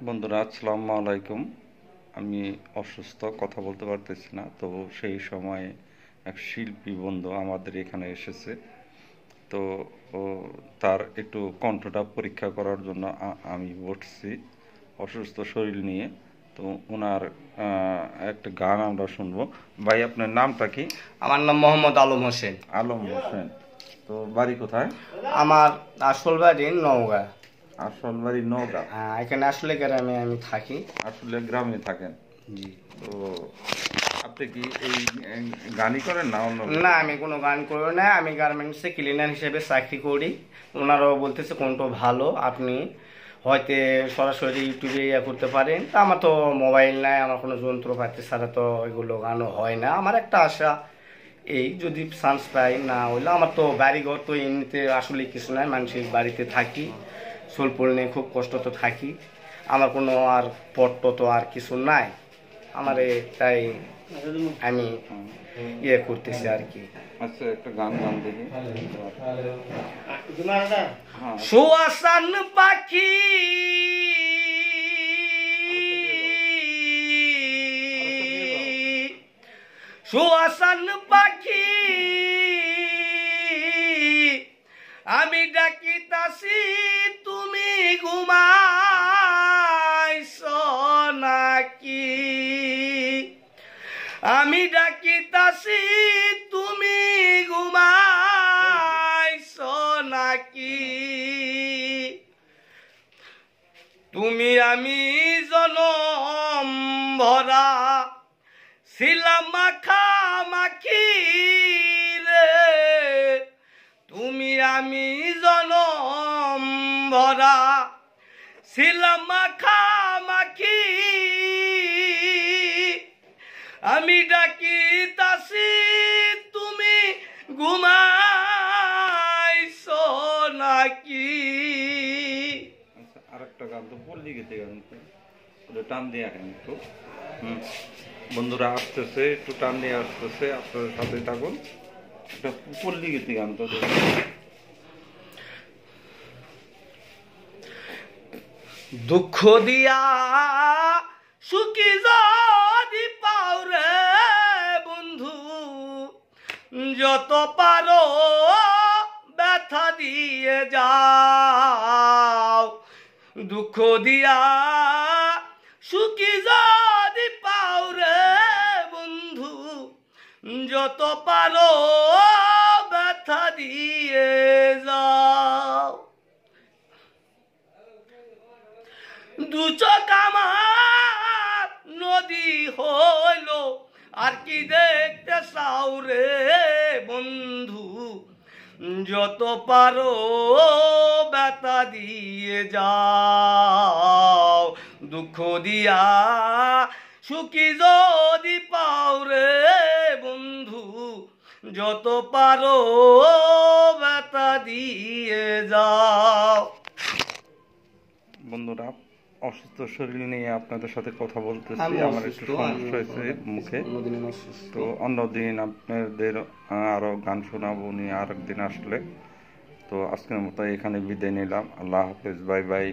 বন্ধুরা আসসালামু আলাইকুম। আমি অসুস্থ, কথা বলতে পারতেছি না। তো সেই সময়ে এক শিল্পী বন্ধু আমাদের এখানে এসেছে। তো ও তার একটু কণ্ঠটা পরীক্ষা করার জন্য আমি বসছি অসুস্থ শরীর নিয়ে। তো ওনার একটা গান আমরা শুনবো। ভাই, আপনার নামটা কি? আমার নাম মোহাম্মদ আলম হোসেন। আলম হোসেন। তো বাড়ি কোথায়? আমার আসল বাড়ি নওগাঁ। আসল বাড়ি নওগাঁ। এখানে আসলে গ্রামে আমি থাকি। আসলে গ্রামে থাকেন? জি। তো আপনি কি এই গানই করেন না অন্য? না, আমি কোনো গান করি না। আমি গার্মেন্টসে ক্লিনার হিসেবে চাকরি করি। ওনারাও বলতেছে কোনটা ভালো, আপনি হয়তো সরাসরি ইউটিউবে করতে পারেন। তা আমার তো মোবাইল নাই, আমার কোনো যন্ত্রপাতি ছাড়া তো এগুলো গানও হয় না। আমার একটা আশা, এই যদি চান্স পাই, না হইলে আমার তো বাড়িঘর তো এমনিতে আসলে কিছু নাই, মানুষের বাড়িতে থাকি, সোলপুল নিয়ে খুব কষ্ট তো থাকি। আমার কোনো আর পট্ট তো আর কিছু নাই আমার, তাই আমি করতেছি আর কি। আচ্ছা, একটা গান গান দেখি। সুয়াসান পাখি সুয়াসান পাখি আমি ডাকিতাছি, তুমি ঘুমাইছো নাকি? আমি ডাকিতাছি, তুমি ঘুমাইছো নাকি? তুমি আমি জনম ভরা ছিলাম মাখামাখি রে, তুমি আমি জনম ভরা ছিলাম মাখামাখি। আমি ডাকিতাছি, তুমি ঘুমাইছো নাকি? আচ্ছা, আরেকটা গান তো পল্লী গীতি গান, একটু টান দিয়ে আসেন একটু। বন্ধুরা আসতেছে, একটু টান দিয়ে আসতেছে, আপনার সাথে থাকুন। একটা পল্লী গীতি গান তো দুঃখ দিয়া সুখী যদি পাও রে বন্ধু, যত পারো ব্যথা দিয়ে যাও। দুঃখ দিয়া সুখী যদি পাও রে বন্ধু, যত পারো ব্যথা দিয়ে যাও। দু চোখ আমার নদী হইল, আর কি দেখতে চাও রে বন্ধু, যত পারো ব্যথা দিয়ে যাও। দুঃখ দিয়া সুখী যদি পাও রে বন্ধু, যত পারো ব্যথা দিয়ে যাও। বন্ধুরা, অসুস্থ শরীর নিয়ে আপনাদের সাথে কথা বলতেছি। আমার একটু সমস্যা হয়েছে মুখে। তো অন্যদিন আপনাদের আরো গান শোনাবো নিয়ে আর একদিন আসলে। তো আজকের মতো এখানে বিদায় নিলাম। আল্লাহ হাফেজ, বাই বাই।